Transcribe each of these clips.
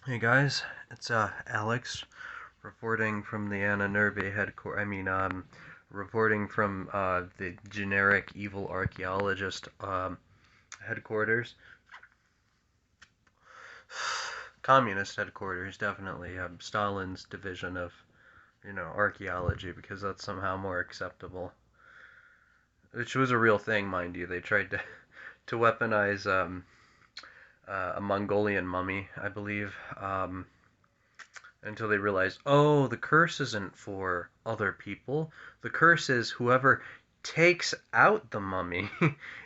Hey guys, it's Alex reporting from the Ananurbe headquarters. Reporting from the generic evil archaeologist headquarters, communist headquarters, definitely. Stalin's division of archaeology because that's somehow more acceptable. Which was a real thing, mind you. They tried to weaponize a Mongolian mummy, I believe. Until they realized, oh, the curse isn't for other people. The curse is whoever takes out the mummy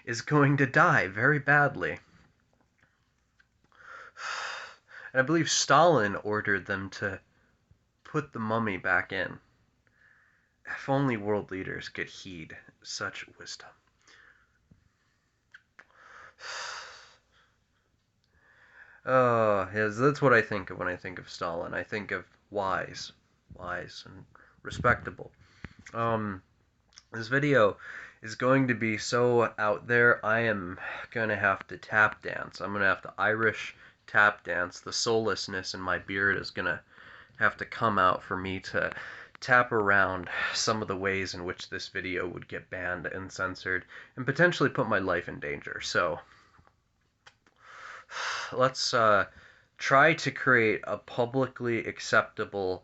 is going to die very badly. And I believe Stalin ordered them to put the mummy back in. If only world leaders could heed such wisdom. Oh, yes, that's what I think of when I think of Stalin. I think of wise and respectable. Um, This video is going to be so out there, I am going to have to tap dance. I'm going to have to Irish tap dance. The soullessness in my beard is going to have to come out for me to tap around some of the ways in which this video would get banned and censored and potentially put my life in danger. So let's try to create a publicly acceptable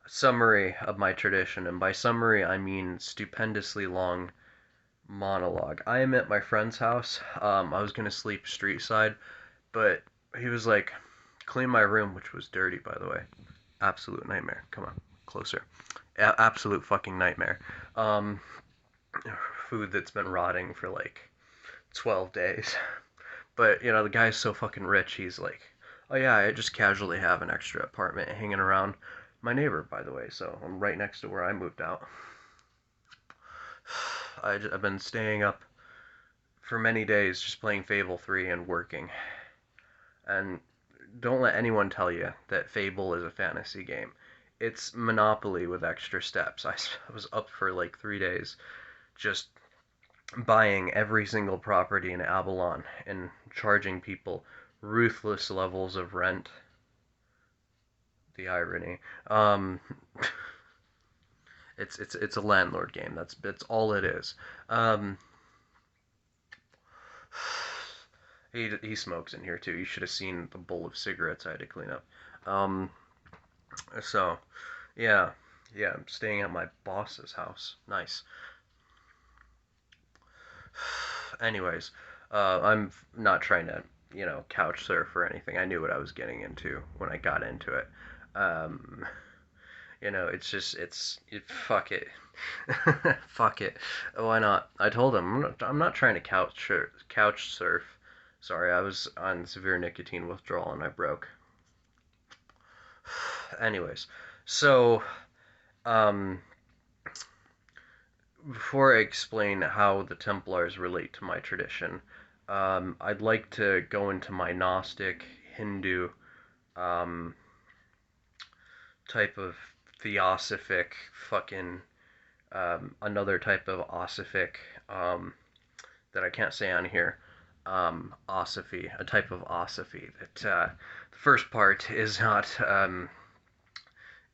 summary of my tradition. And by summary, I mean stupendously long monologue. I am at my friend's house. I was gonna sleep street side, but he was like, clean my room, which was dirty, by the way. Absolute nightmare. Come on, closer. Absolute fucking nightmare. Um, Food that's been rotting for like 12 days. But, the guy's so fucking rich, he's like, oh yeah, I just casually have an extra apartment hanging around my neighbor, by the way, so I'm right next to where I moved out. I've been staying up for many days just playing Fable 3 and working. And don't let anyone tell you that Fable is a fantasy game. It's Monopoly with extra steps. I was up for like 3 days just buying every single property in Avalon and charging people ruthless levels of rent. The irony. It's a landlord game. That's all it is. Um, he smokes in here too. You should have seen the bowl of cigarettes I had to clean up. Um, so yeah, yeah. I'm staying at my boss's house. Nice. Anyways, I'm not trying to couch surf or anything. I knew what I was getting into when I got into it. Um, it's just fuck it, fuck it. Why not? I told him I'm not trying to couch surf. Sorry, I was on severe nicotine withdrawal and I broke. Anyways, so um, before I explain how the Templars relate to my tradition, I'd like to go into my Gnostic Hindu um, type of theosophic fucking another type of ossific that I can't say on here. Osophy, a type of osophy that the first part is not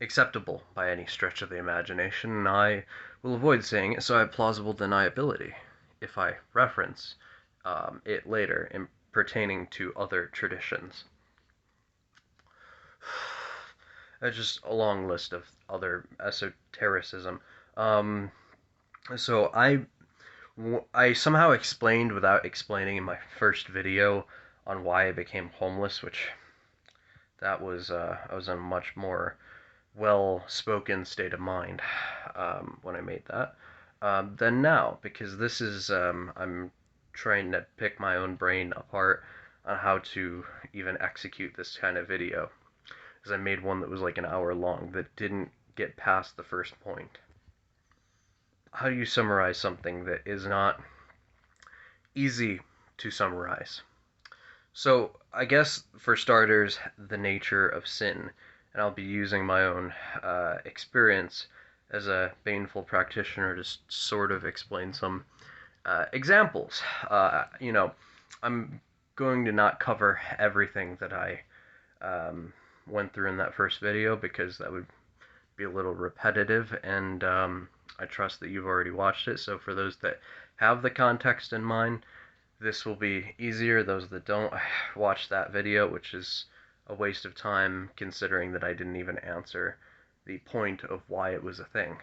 acceptable by any stretch of the imagination, and I will avoid saying it so I have plausible deniability if I reference it later in pertaining to other traditions. Just a long list of other esotericism. Um, so I somehow explained without explaining in my first video on why I became homeless, which that was I was in a much more well-spoken state of mind when I made that than now, because this is I'm trying to pick my own brain apart on how to even execute this kind of video, because I made one that was like an hour long that didn't get past the first point. How do you summarize something that is not easy to summarize? So, I guess for starters, the nature of sin, and I'll be using my own experience as a baneful practitioner to sort of explain some examples. I'm going to not cover everything that I went through in that first video, because that would be a little repetitive, and I trust that you've already watched it. So for those that have the context in mind, this will be easier. Those that don't, watch that video, which is a waste of time considering that I didn't even answer the point of why it was a thing.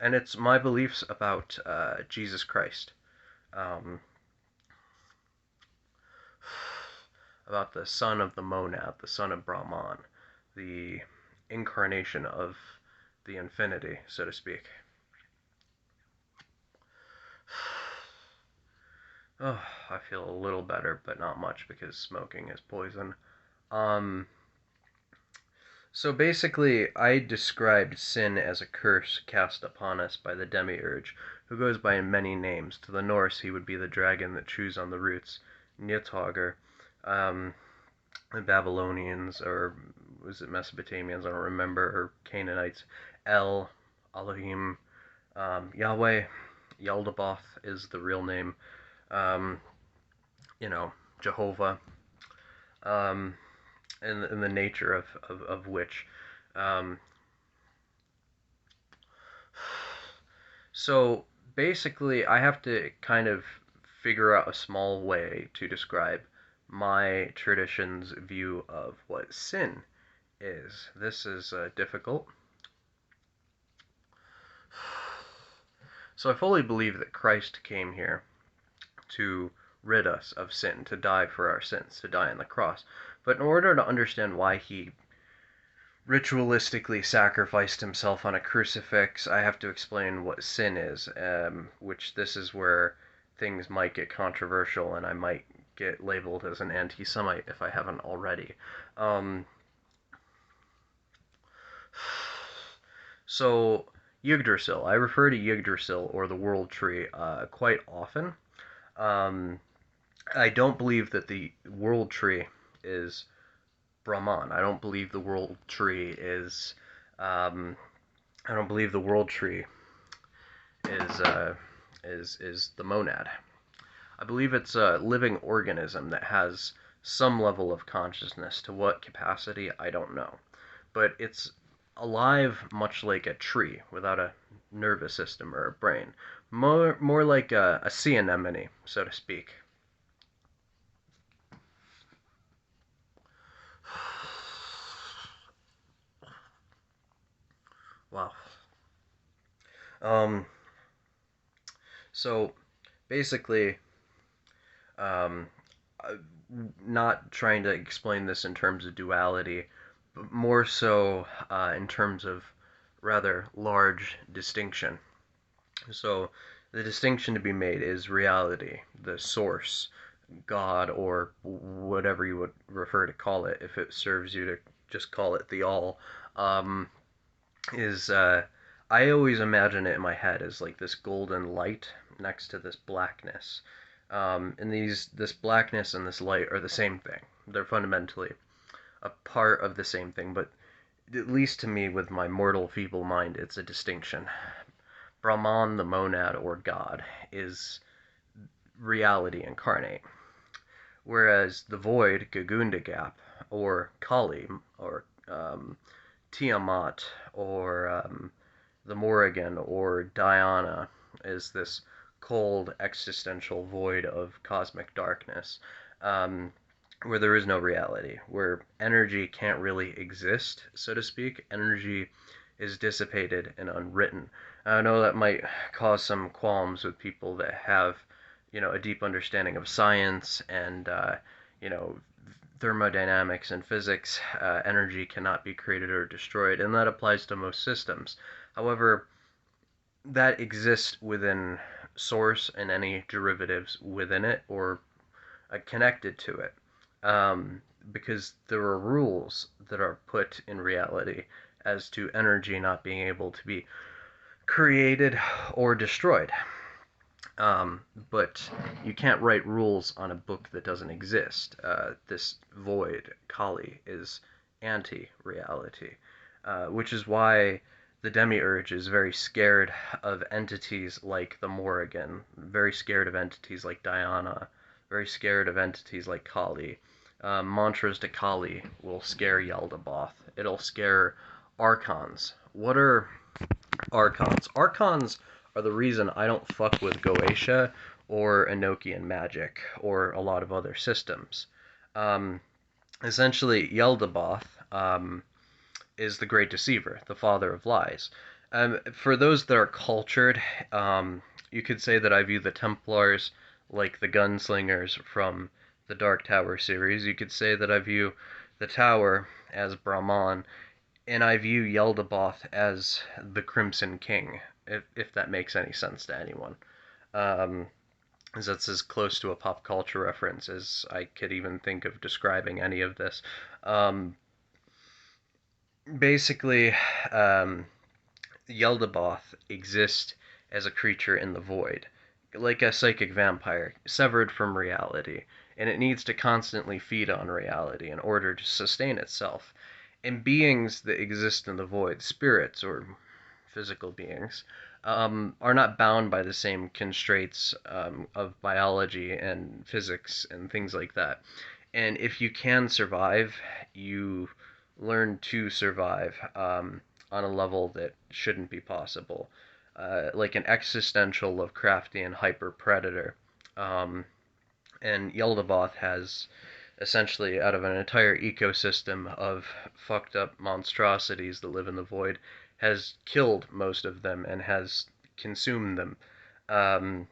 And it's my beliefs about Jesus Christ. Um, about the son of the monad, the son of Brahman, the incarnation of the infinity, so to speak. Oh, I feel a little better, but not much, because smoking is poison. Um, so basically, I described sin as a curse cast upon us by the demiurge, who goes by many names. To the Norse, he would be the dragon that chews on the roots, Nidhogger. The Babylonians, or was it Mesopotamians? I don't remember, or Canaanites. El, Elohim, Yahweh, Yaldabaoth is the real name. Um, Jehovah, um, and the nature of which. Um, so basically, I have to kind of figure out a small way to describe my tradition's view of what sin is. This is difficult. So I fully believe that Christ came here to rid us of sin, to die for our sins, to die on the cross. But in order to understand why he ritualistically sacrificed himself on a crucifix, I have to explain what sin is, which this is where things might get controversial, and I might get labeled as an anti-Semite if I haven't already. So, Yggdrasil. I refer to Yggdrasil, or the World Tree, quite often. Um, I don't believe that the World Tree is Brahman. I don't believe the World Tree is. I don't believe the World Tree is is the monad. I believe it's a living organism that has some level of consciousness. To what capacity, I don't know. But it's alive much like a tree without a nervous system or a brain. More like a sea anemone, so to speak. Wow. Um, so basically, um, not trying to explain this in terms of duality, but more so in terms of rather large distinction. So the distinction to be made is reality, the source, God, or whatever you would refer to call it, if it serves you to just call it the all, is I always imagine it in my head as like this golden light next to this blackness. And this blackness and this light are the same thing. They're fundamentally a part of the same thing, but at least to me, with my mortal feeble mind, it's a distinction. Brahman, the monad, or God, is reality incarnate, whereas the void, Gagundagap, or Kali, or Tiamat, or the Morrigan, or Diana, is this cold existential void of cosmic darkness, where there is no reality, where energy can't really exist, so to speak. Energy is dissipated and unwritten. I know that might cause some qualms with people that have, a deep understanding of science and, you know, thermodynamics and physics. Energy cannot be created or destroyed, and that applies to most systems. However, that exists within source and any derivatives within it, or connected to it, because there are rules that are put in reality as to energy not being able to be created or destroyed. But you can't write rules on a book that doesn't exist. This void, Kali, is anti-reality, which is why the Demiurge is very scared of entities like the Morrigan, very scared of entities like Diana, very scared of entities like Kali. Mantras to Kali will scare Yaldabaoth. It'll scare Archons. What are Archons? Archons are the reason I don't fuck with Goetia or Enochian magic or a lot of other systems. Um, Essentially, Yaldabaoth is the great deceiver, the father of lies. For those that are cultured, you could say that I view the Templars like the gunslingers from the Dark Tower series. You could say that I view the Tower as Brahman, and I view Yaldabaoth as the Crimson King, if that makes any sense to anyone. Um, as that's as close to a pop culture reference as I could even think of describing any of this. Um, Basically, um, Yaldabaoth exists as a creature in the void, like a psychic vampire, severed from reality, and it needs to constantly feed on reality in order to sustain itself. And beings that exist in the void, spirits or physical beings, are not bound by the same constraints of biology and physics and things like that. And if you can survive, you learn to survive on a level that shouldn't be possible. Like an existential Lovecraftian hyper predator. Um, and Yaldabaoth has essentially, out of an entire ecosystem of fucked up monstrosities that live in the void, has killed most of them and has consumed them. Um,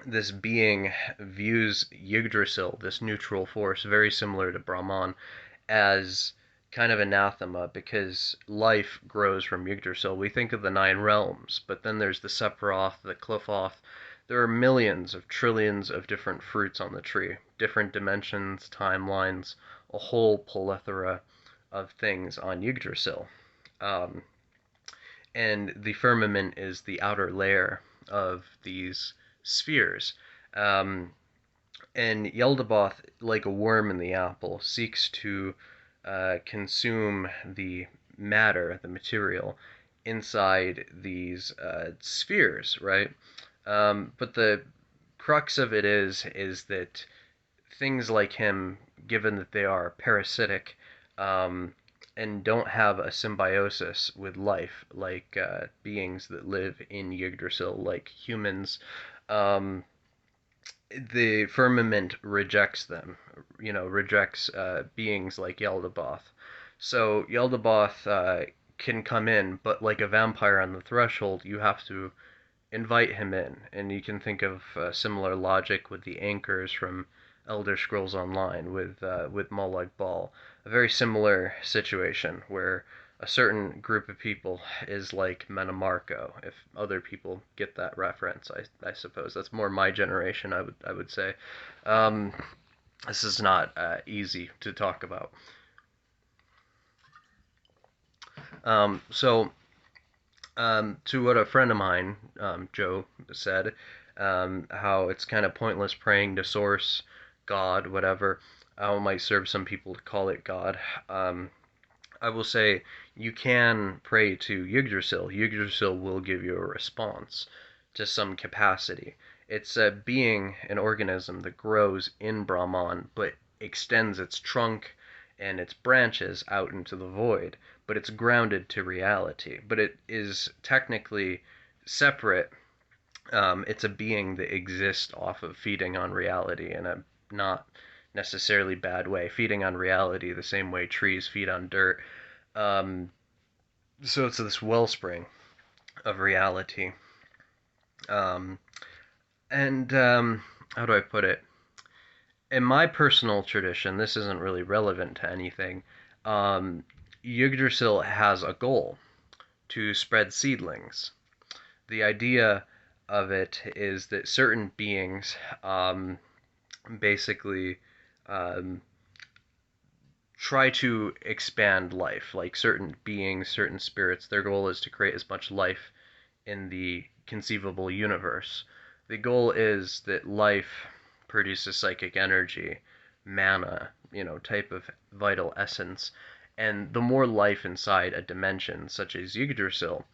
this being views Yggdrasil, this neutral force, very similar to Brahman, as kind of anathema because life grows from Yggdrasil. We think of the nine realms, but then there's the Sephiroth, the Qliphoth. There are millions of trillions of different fruits on the tree, different dimensions, timelines, a whole plethora of things on Yggdrasil. Um, and the firmament is the outer layer of these spheres. Um, and Yaldabaoth, like a worm in the apple, seeks to consume the matter, the material, inside these spheres, right? But the crux of it is that things like him, given that they are parasitic um, and don't have a symbiosis with life, like beings that live in Yggdrasil, like humans, um, the firmament rejects them, rejects beings like Yaldabaoth. So Yaldabaoth can come in, but like a vampire on the threshold, you have to invite him in. And you can think of similar logic with the anchors from Elder Scrolls Online with Molag Bal. A very similar situation where a certain group of people is like Metamarco. If other people get that reference, I suppose that's more my generation. I would say. Um, this is not easy to talk about. So to what a friend of mine, Joe, said, how it's kind of pointless praying to Source, God, whatever. How it might serve some people to call it God. I will say you can pray to Yggdrasil. Yggdrasil will give you a response to some capacity. It's a being, an organism that grows in Brahman, but extends its trunk and its branches out into the void, but it's grounded to reality. But it is technically separate. It's a being that exists off of feeding on reality in a not necessarily bad way, feeding on reality the same way trees feed on dirt. Um, so it's this wellspring of reality. Um, and how do I put it? In my personal tradition, this isn't really relevant to anything. Um, Yggdrasil has a goal to spread seedlings. The idea of it is that certain beings basically um, try to expand life. Like certain beings, certain spirits, their goal is to create as much life in the conceivable universe. The goal is that life produces psychic energy, mana, type of vital essence. And the more life inside a dimension, such as Yggdrasil,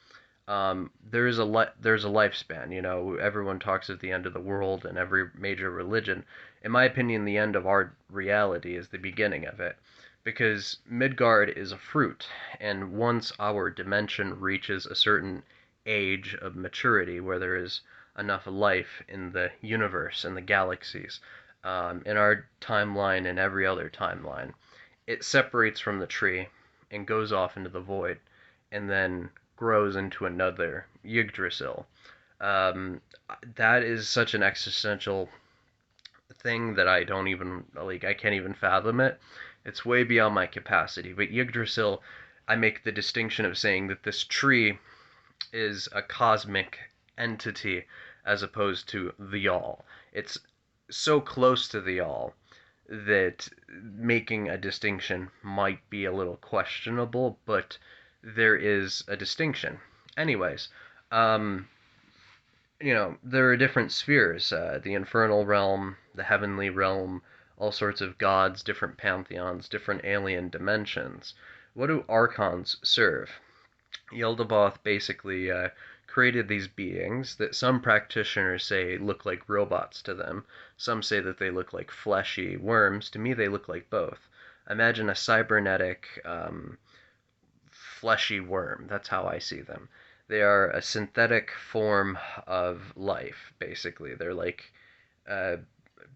There's a lifespan. You know, everyone talks of the end of the world and every major religion. In my opinion, the end of our reality is the beginning of it, because Midgard is a fruit, and once our dimension reaches a certain age of maturity, where there is enough life in the universe and the galaxies, in our timeline and every other timeline, it separates from the tree and goes off into the void, and then grows into another Yggdrasil. Um, that is such an existential thing that I don't even like. I can't even fathom it. It's way beyond my capacity. But Yggdrasil, I make the distinction of saying that this tree is a cosmic entity as opposed to the all. It's so close to the all that making a distinction might be a little questionable, but there is a distinction. Anyways, um, there are different spheres, the infernal realm, the heavenly realm, all sorts of gods, different pantheons, different alien dimensions. What do archons serve? Yaldabaoth basically created these beings that some practitioners say look like robots to them. Some say that they look like fleshy worms. To me, they look like both. Imagine a cybernetic, fleshy worm. That's how I see them. They are a synthetic form of life, basically. They're like a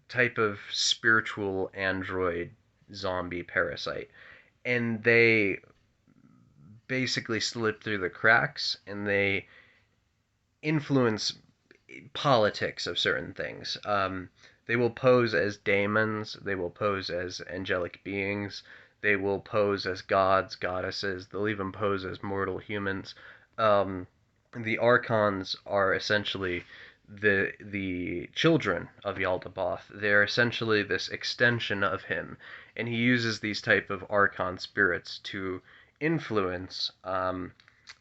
type of spiritual android zombie parasite. And they basically slip through the cracks and they influence politics of certain things. They will pose as daemons, they will pose as angelic beings, they will pose as gods, goddesses, they'll even pose as mortal humans. Um, the archons are essentially the children of Yaldabaoth. They're essentially this extension of him, and he uses these type of archon spirits to influence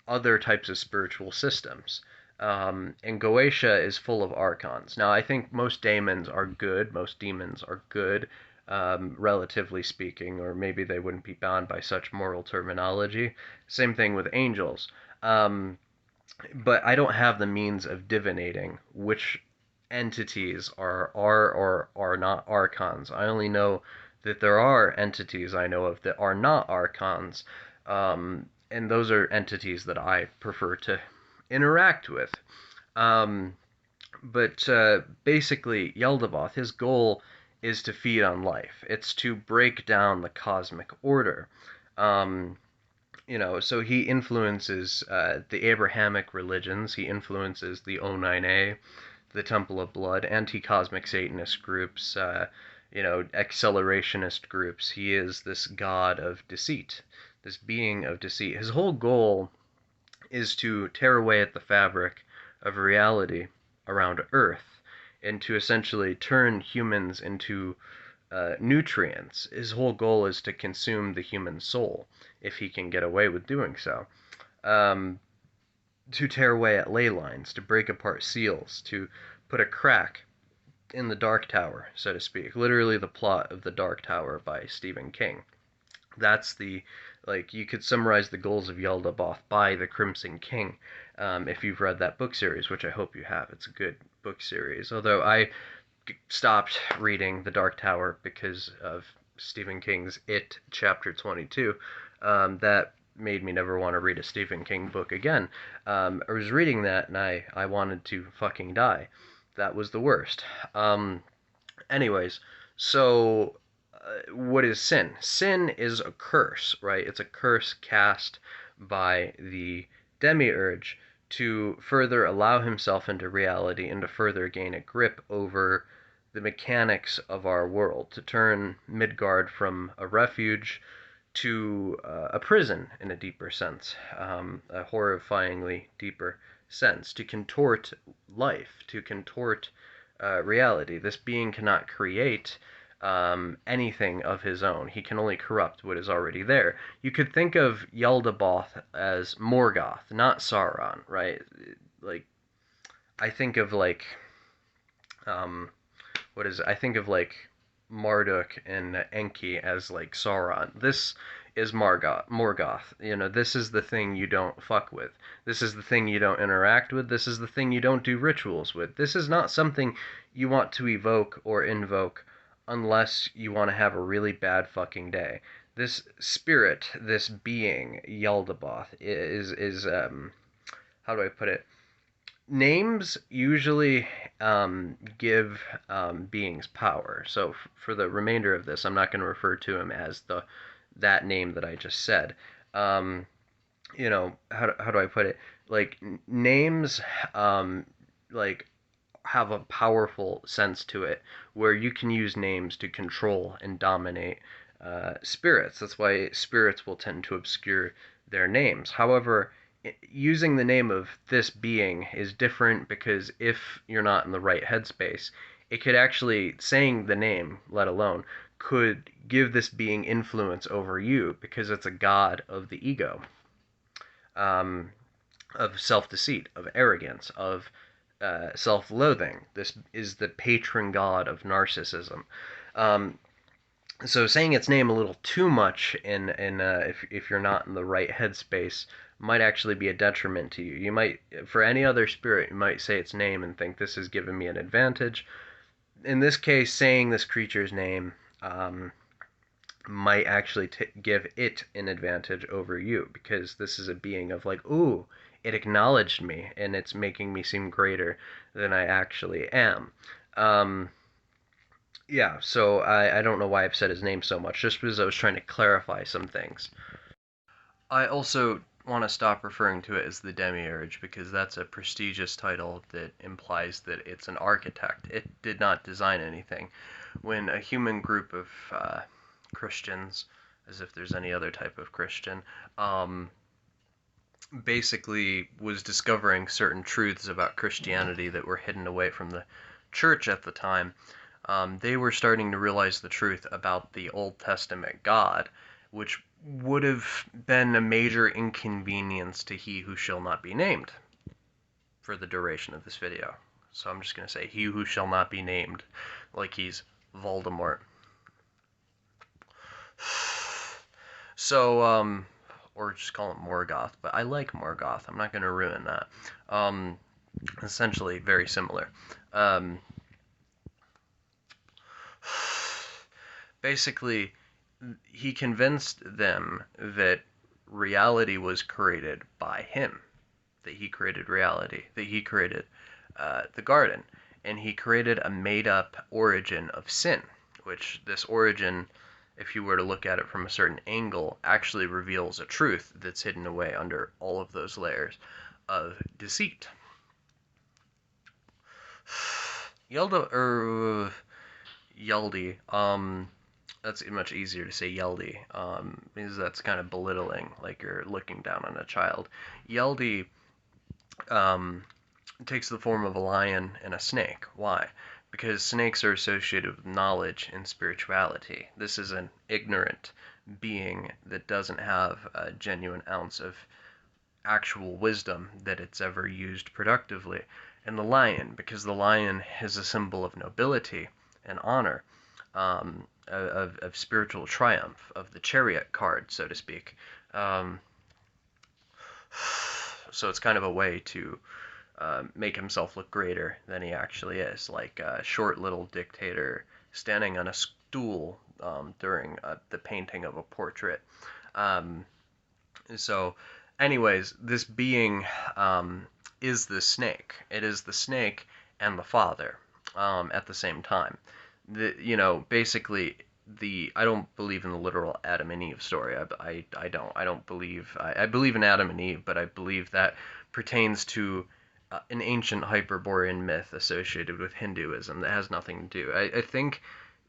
other types of spiritual systems. And Goetia is full of archons. Now, I think most daemons are good, most demons are good, relatively speaking, or maybe they wouldn't be bound by such moral terminology. Same thing with angels. But I don't have the means of divinating which entities are or are not archons. I only know that there are entities I know of that are not archons, and those are entities that I prefer to interact with. Um, but basically, Yaldabaoth, his goal is to feed on life. It's to break down the cosmic order. Um, so he influences the Abrahamic religions. He influences the O9A, the Temple of Blood, anti-cosmic Satanist groups, accelerationist groups. He is this god of deceit, this being of deceit. His whole goal is to tear away at the fabric of reality around Earth and to essentially turn humans into nutrients. His whole goal is to consume the human soul, if he can get away with doing so. Um, to tear away at ley lines, to break apart seals, to put a crack in the Dark Tower, so to speak. Literally the plot of the Dark Tower by Stephen King. That's you could summarize the goals of Yaldabaoth by the Crimson King, if you've read that book series, which I hope you have. It's a good book series. Although I stopped reading The Dark Tower because of Stephen King's It Chapter 22. That made me never want to read a Stephen King book again. I was reading that and I wanted to fucking die. That was the worst. Anyways, so what is sin? Sin is a curse, right? It's a curse cast by the demiurge to further allow himself into reality and to further gain a grip over the mechanics of our world, to turn Midgard from a refuge to a prison in a deeper sense, a horrifyingly deeper sense, to contort life, to contort reality. This being cannot create anything of his own. He can only corrupt what is already there. You could think of Yaldabaoth as Morgoth, not Sauron, right? Like, I think of um, what is it? I think of Marduk and Enki as like Sauron. This is Morgoth. You know, this is the thing you don't fuck with. This is the thing you don't interact with. This is the thing you don't do rituals with. This is not something you want to evoke or invoke unless you want to have a really bad fucking day. This spirit, this being, Yaldabaoth, is how do I put it? Names usually give beings power. So for the remainder of this, I'm not going to refer to him as that name that I just said. Um, you know, how do I put it? Like names, like have a powerful sense to it, where you can use names to control and dominate spirits. That's why spirits will tend to obscure their names. However, using the name of this being is different because if you're not in the right headspace, it could actually, saying the name, let alone, could give this being influence over you because it's a god of the ego, um, of self deceit, of arrogance, of self loathing. This is the patron god of narcissism. Um, so saying its name a little too much if you're not in the right headspace might actually be a detriment to you. You might, for any other spirit, you might say its name and think this is giving me an advantage. In this case, saying this creature's name might actually give it an advantage over you because this is a being of like, ooh, it acknowledged me and it's making me seem greater than I actually am. Um, yeah, so I don't know why I've said his name so much, just because I was trying to clarify some things. I also want to stop referring to it as the Demiurge because that's a prestigious title that implies that it's an architect. It did not design anything. When a human group of Christians, as if there's any other type of Christian, basically was discovering certain truths about Christianity that were hidden away from the church at the time, they were starting to realize the truth about the Old Testament God, which would have been a major inconvenience to he who shall not be named for the duration of this video. So I'm just going to say he who shall not be named, like he's Voldemort. So, or just call it Morgoth, but I like Morgoth. I'm not going to ruin that. Essentially, very similar. Basically, he convinced them that reality was created by him, that he created reality, that he created the garden, and he created a made-up origin of sin, which this origin, if you were to look at it from a certain angle, actually reveals a truth that's hidden away under all of those layers of deceit. Yaldi, that's much easier to say Yaldi, because that's kind of belittling, like you're looking down on a child. Yaldi takes the form of a lion and a snake. Why? Because snakes are associated with knowledge and spirituality. This is an ignorant being that doesn't have a genuine ounce of actual wisdom that it's ever used productively. And the lion, because the lion is a symbol of nobility and honor, of spiritual triumph, of the chariot card, so to speak. So it's kind of a way to make himself look greater than he actually is, like a short little dictator standing on a stool during the painting of a portrait. So, anyways, this being is the snake. It is the snake and the father at the same time. Basically, I don't believe in the literal Adam and Eve story. I don't believe I believe in Adam and Eve, but I believe that pertains to an ancient Hyperborean myth associated with Hinduism that has nothing to do. I think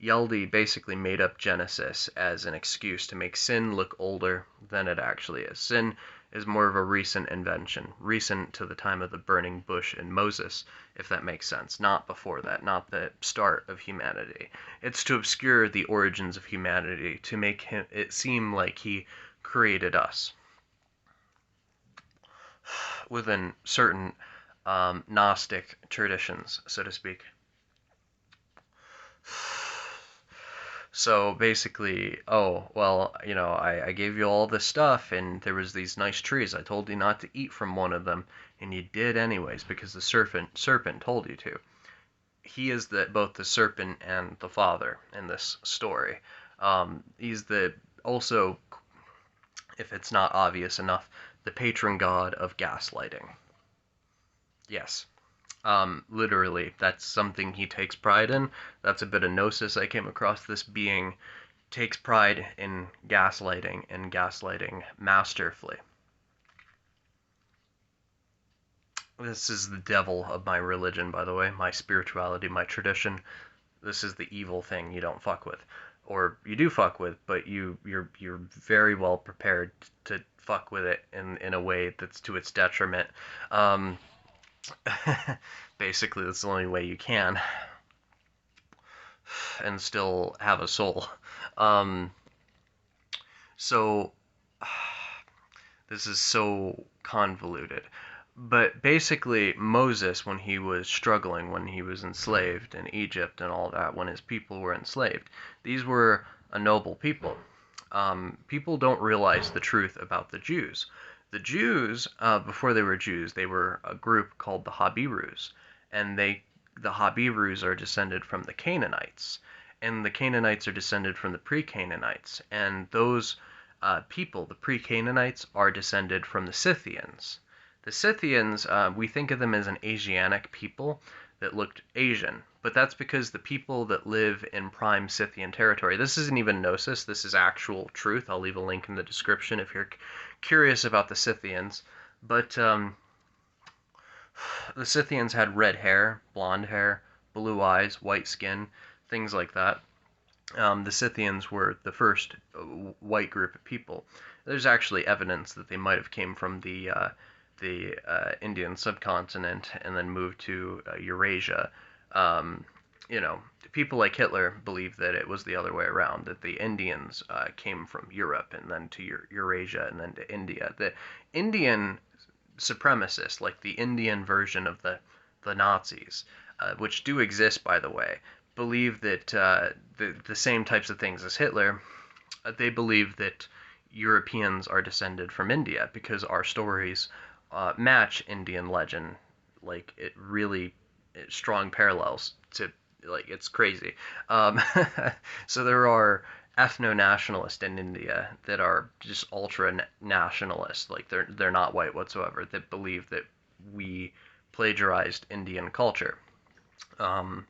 Yaldi basically made up Genesis as an excuse to make sin look older than it actually is. Sin is more of a recent invention, recent to the time of the burning bush and Moses, if that makes sense, not before that, not the start of humanity. It's to obscure the origins of humanity, to make it seem like he created us within certain Gnostic traditions, so to speak. So basically, oh, well, I gave you all this stuff and there was these nice trees. I told you not to eat from one of them, and you did anyways because the serpent told you to. He is both the serpent and the father in this story. He's the also, if it's not obvious enough, the patron god of gaslighting. Yes. Literally, that's something he takes pride in. That's a bit of gnosis I came across. This being takes pride in gaslighting and gaslighting masterfully. This is the devil of my religion, by the way, my spirituality, my tradition. This is the evil thing you don't fuck with, or you do fuck with, but you're very well prepared to fuck with it in a way that's to its detriment. Um, Basically, that's the only way you can, and still have a soul. Um, so this is so convoluted. But basically, Moses, when he was struggling, when he was enslaved in Egypt and all that, when his people were enslaved, these were a noble people. People don't realize the truth about the Jews. The Jews, before they were Jews, they were a group called the Habirus, and the Habirus are descended from the Canaanites, and the Canaanites are descended from the pre-Canaanites, and those people, the pre-Canaanites, are descended from the Scythians. The Scythians, we think of them as an Asiatic people that looked Asian, but that's because the people that live in prime Scythian territory, this isn't even Gnosis, this is actual truth. I'll leave a link in the description if you're curious about the Scythians. But the Scythians had red hair, blonde hair, blue eyes, white skin, things like that. The Scythians were the first white group of people. There's actually evidence that they might have came from the Indian subcontinent and then moved to Eurasia. Um, People like Hitler believe that it was the other way around, that the Indians came from Europe and then to Eurasia and then to India. The Indian supremacists, like the Indian version of the Nazis, which do exist, by the way, believe that the same types of things as Hitler. They believe that Europeans are descended from India because our stories match Indian legend. Like it really strong parallels to like it's crazy. Um, so there are ethno-nationalists in India that are just ultra nationalist. Like they're not white whatsoever. That believe that we plagiarized Indian culture. Um,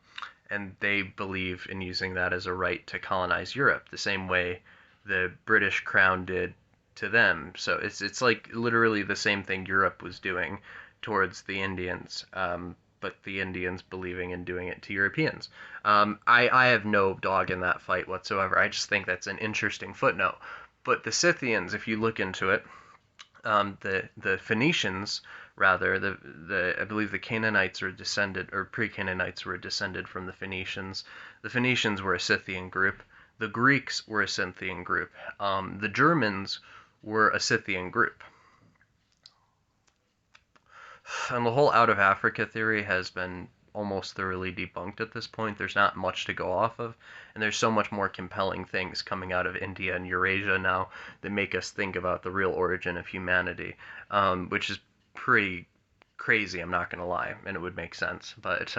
and they believe in using that as a right to colonize Europe, the same way the British Crown did to them. So it's like literally the same thing Europe was doing towards the Indians, but the Indians believing in doing it to Europeans. I have no dog in that fight whatsoever. I just think that's an interesting footnote. But the Scythians, if you look into it, the Phoenicians, rather the I believe the Canaanites are descended, or pre-Canaanites were descended from the Phoenicians. The Phoenicians were a Scythian group. The Greeks were a Scythian group. The Germans were a Scythian group. And the whole out of Africa theory has been almost thoroughly debunked at this point. There's not much to go off of, and there's so much more compelling things coming out of India and Eurasia now that make us think about the real origin of humanity, which is pretty crazy, I'm not going to lie, and it would make sense. But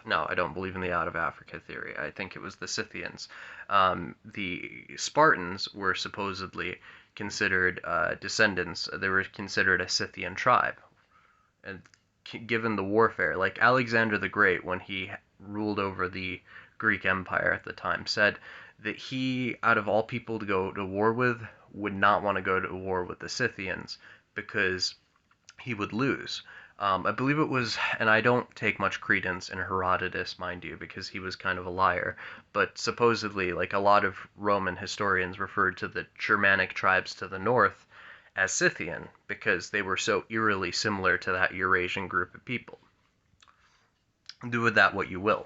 no, I don't believe in the out of Africa theory. I think it was the Scythians. The Spartans were supposedly considered descendants. They were considered a Scythian tribe. And given the warfare, like Alexander the Great, when he ruled over the Greek Empire at the time, said that he, out of all people to go to war with, would not want to go to war with the Scythians because he would lose. I believe it was, and I don't take much credence in Herodotus, mind you, because he was kind of a liar, but supposedly, like a lot of Roman historians referred to the Germanic tribes to the north as Scythian because they were so eerily similar to that Eurasian group of people. Do with that what you will.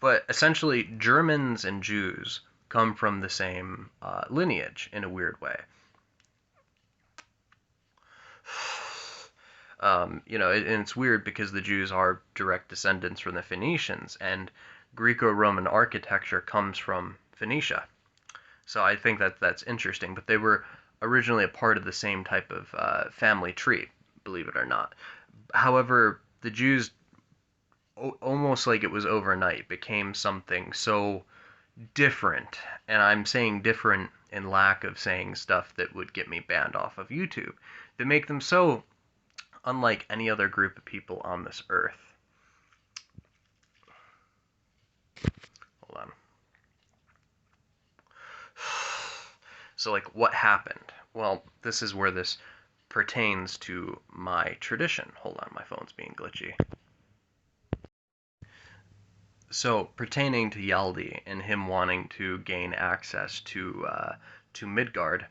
But essentially, Germans and Jews come from the same lineage in a weird way. And it's weird because the Jews are direct descendants from the Phoenicians, and Greco-Roman architecture comes from Phoenicia. So I think that that's interesting. But they were originally a part of the same type of family tree, believe it or not. However, the Jews, almost like it was overnight, became something so different, and I'm saying different in lack of saying stuff that would get me banned off of YouTube, that make them so unlike any other group of people on this earth. Hold on. So, like, what happened? Well, this is where this pertains to my tradition. Hold on, my phone's being glitchy. So, pertaining to Yaldi and him wanting to gain access to Midgard,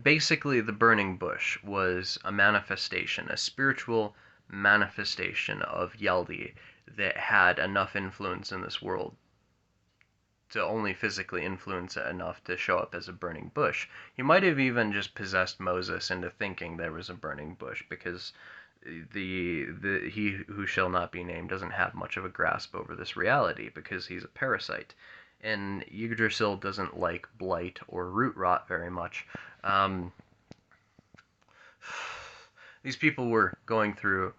basically, the burning bush was a manifestation, a spiritual manifestation of Yaldi that had enough influence in this world to only physically influence it enough to show up as a burning bush. He might have even just possessed Moses into thinking there was a burning bush, because the he who shall not be named doesn't have much of a grasp over this reality because he's a parasite. And Yggdrasil doesn't like blight or root rot very much. These people were going through